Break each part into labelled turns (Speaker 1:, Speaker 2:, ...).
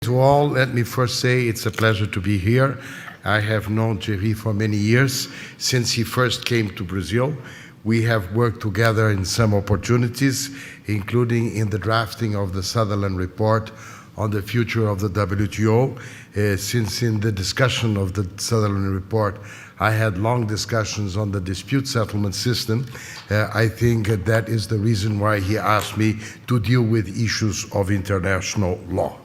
Speaker 1: To all, let me first say it's a pleasure to be here. I have known Thierry for many years, since he first came to Brazil. We have worked together in some opportunities, including in the drafting of the Sutherland report on the future of the WTO. Since in the discussion of the Sutherland report, I had long discussions on the dispute settlement system. I think that is the reason why he asked me to deal with issues of international law.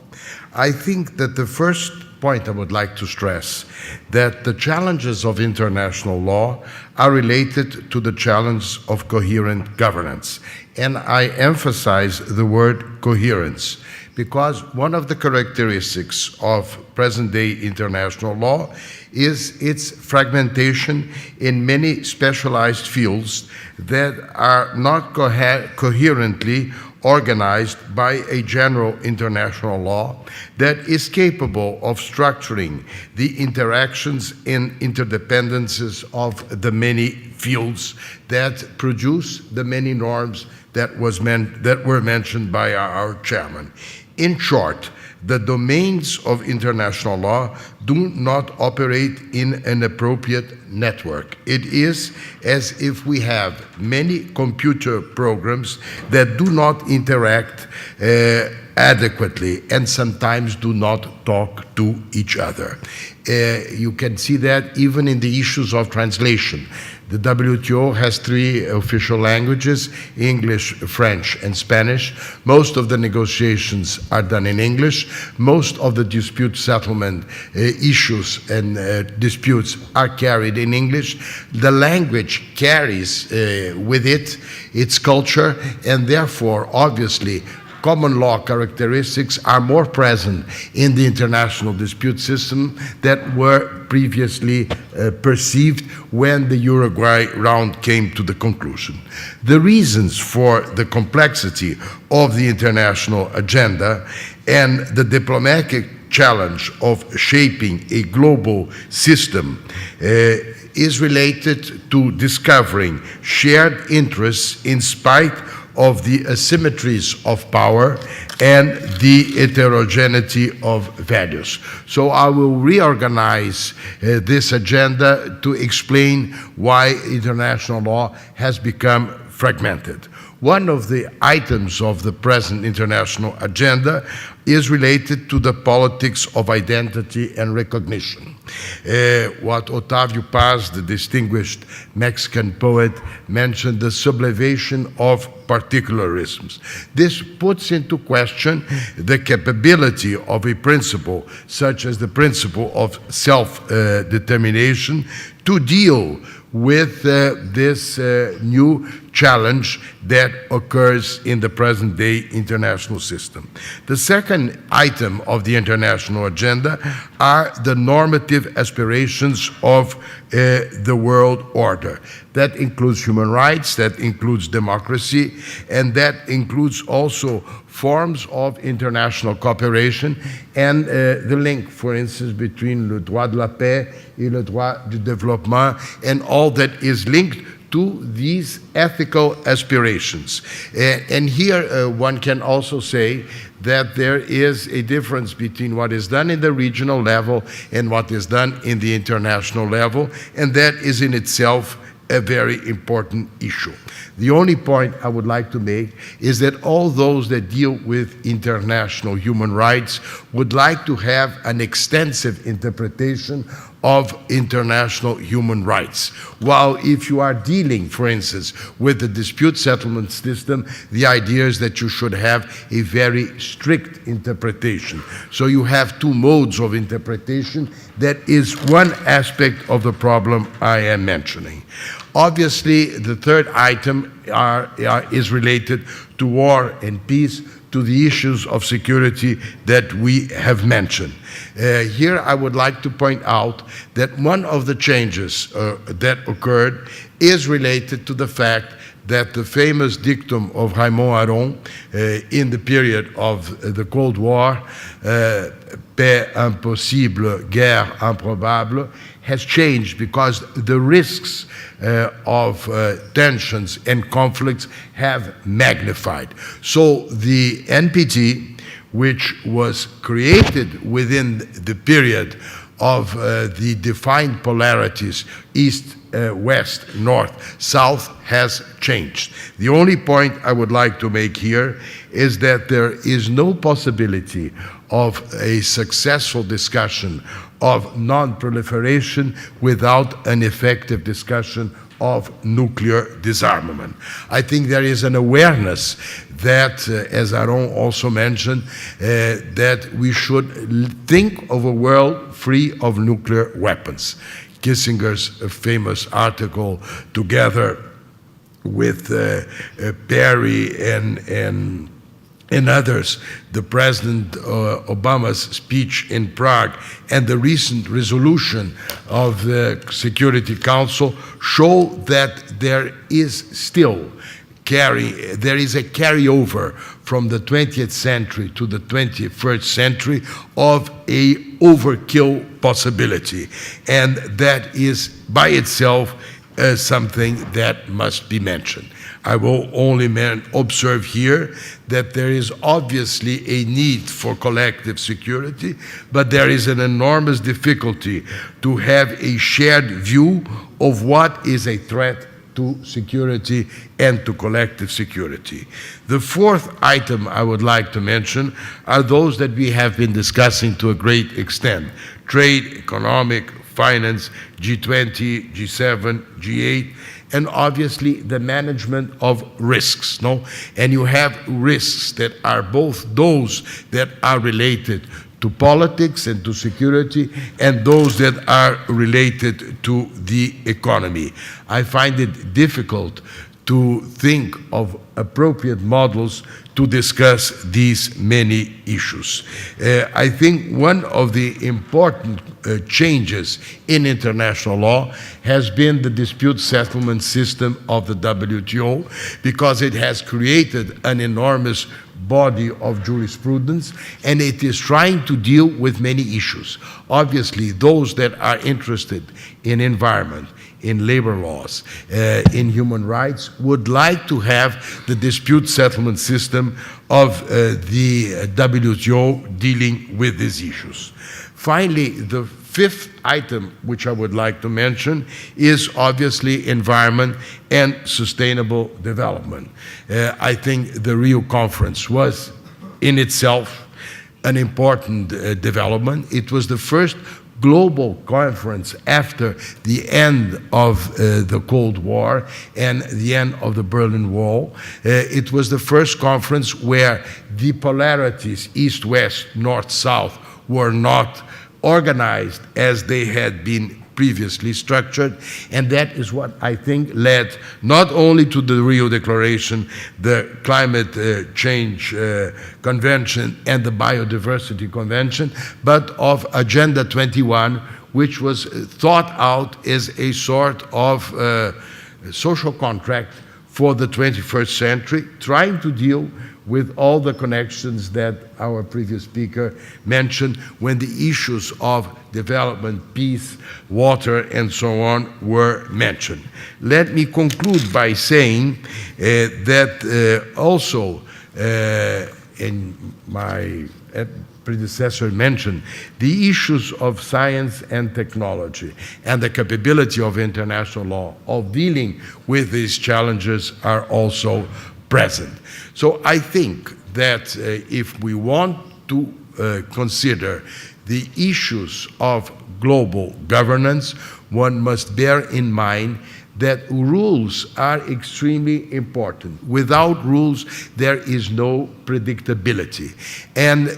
Speaker 1: I think that the first point I would like to stress that the challenges of international law are related to the challenge of coherent governance. And I emphasize the word coherence because one of the characteristics of present-day international law is its fragmentation in many specialized fields that are not coherently organized by a general international law that is capable of structuring the interactions and interdependencies of the many fields that produce the many norms that were mentioned by our chairman. In short, the domains of international law do not operate in an appropriate network. It is as if we have many computer programs that do not interact adequately and sometimes do not talk to each other. You can see that even in the issues of translation. The WTO has 3 official languages, English, French, and Spanish. Most of the negotiations are done in English. Most of the dispute settlement issues and disputes are carried in English. The language carries with it its culture, and therefore, obviously, common law characteristics are more present in the international dispute system that were previously perceived when the Uruguay round came to the conclusion. The reasons for the complexity of the international agenda and the diplomatic challenge of shaping a global system is related to discovering shared interests in spite of the asymmetries of power and the heterogeneity of values. So I will reorganize this agenda to explain why international law has become fragmented. One of the items of the present international agenda is related to the politics of identity and recognition. What Octavio Paz, the distinguished Mexican poet, mentioned, the sublevation of particularisms. This puts into question the capability of a principle, such as the principle of self-determination, to deal with this new challenge that occurs in the present-day international system. The second item of the international agenda are the normative aspirations of the world order. That includes human rights, that includes democracy, and that includes also forms of international cooperation and the link, for instance, between le droit de la paix et le droit du développement and all that is linked to these ethical aspirations. And here one can also say that there is a difference between what is done in the regional level and what is done in the international level, and that is in itself a very important issue. The only point I would like to make is that all those that deal with international human rights would like to have an extensive interpretation of international human rights. While if you are dealing, for instance, with the dispute settlement system, the idea is that you should have a very strict interpretation. So you have 2 modes of interpretation. That is one aspect of the problem I am mentioning. Obviously, the third item is related to war and peace, to the issues of security that we have mentioned. Here I would like to point out that one of the changes that occurred is related to the fact that the famous dictum of Raymond Aron in the period of the Cold War, paix impossible, guerre improbable, has changed because the risks of tensions and conflicts have magnified. So the NPT which was created within the period of the defined polarities, east, west, north, south, has changed. The only point I would like to make here is that there is no possibility of a successful discussion of non-proliferation without an effective discussion of nuclear disarmament. I think there is an awareness that, as Aaron also mentioned, that we should think of a world free of nuclear weapons. Kissinger's famous article, together with Perry and others, the President Obama's speech in Prague, and the recent resolution of the Security Council show that there is still there is a carryover from the 20th century to the 21st century of a overkill possibility. And that is by itself something that must be mentioned. I will only observe here that there is obviously a need for collective security, but there is an enormous difficulty to have a shared view of what is a threat to security and to collective security. The fourth item I would like to mention are those that we have been discussing to a great extent: trade, economic, finance, G20, G7, G8, and obviously the management of risks. No? And you have risks that are both those that are related to politics and to security, and those that are related to the economy. I find it difficult to think of appropriate models to discuss these many issues. I think one of the important changes in international law has been the dispute settlement system of the WTO, because it has created an enormous body of jurisprudence, and it is trying to deal with many issues. Obviously, those that are interested in environment, in labor laws, in human rights, would like to have the dispute settlement system of the WTO dealing with these issues. Finally, the fifth item which I would like to mention is obviously environment and sustainable development. I think the Rio conference was in itself an important development. It was the first global conference after the end of the Cold War and the end of the Berlin Wall. It was the first conference where the polarities, east-west, north-south, were not organized as they had been previously structured, and that is what I think led not only to the Rio Declaration, the Climate Change Convention, and the Biodiversity Convention, but of Agenda 21, which was thought out as a sort of social contract for the 21st century, trying to deal with all the connections that our previous speaker mentioned when the issues of development, peace, water, and so on were mentioned. Let me conclude by saying that also, in my predecessor mentioned, the issues of science and technology and the capability of international law of dealing with these challenges are also present. So I think that if we want to consider the issues of global governance, one must bear in mind that rules are extremely important. Without rules, there is no predictability. And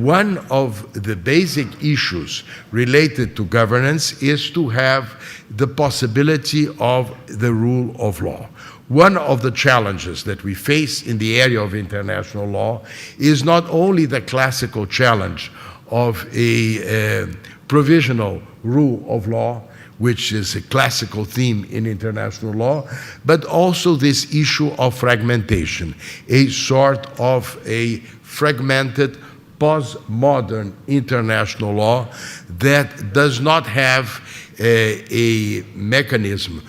Speaker 1: one of the basic issues related to governance is to have the possibility of the rule of law. One of the challenges that we face in the area of international law is not only the classical challenge of a provisional rule of law, which is a classical theme in international law, but also this issue of fragmentation, a sort of a fragmented postmodern international law that does not have a mechanism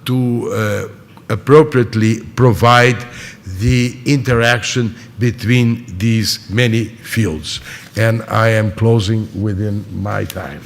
Speaker 1: to appropriately provide the interaction between these many fields. And I am closing within my time.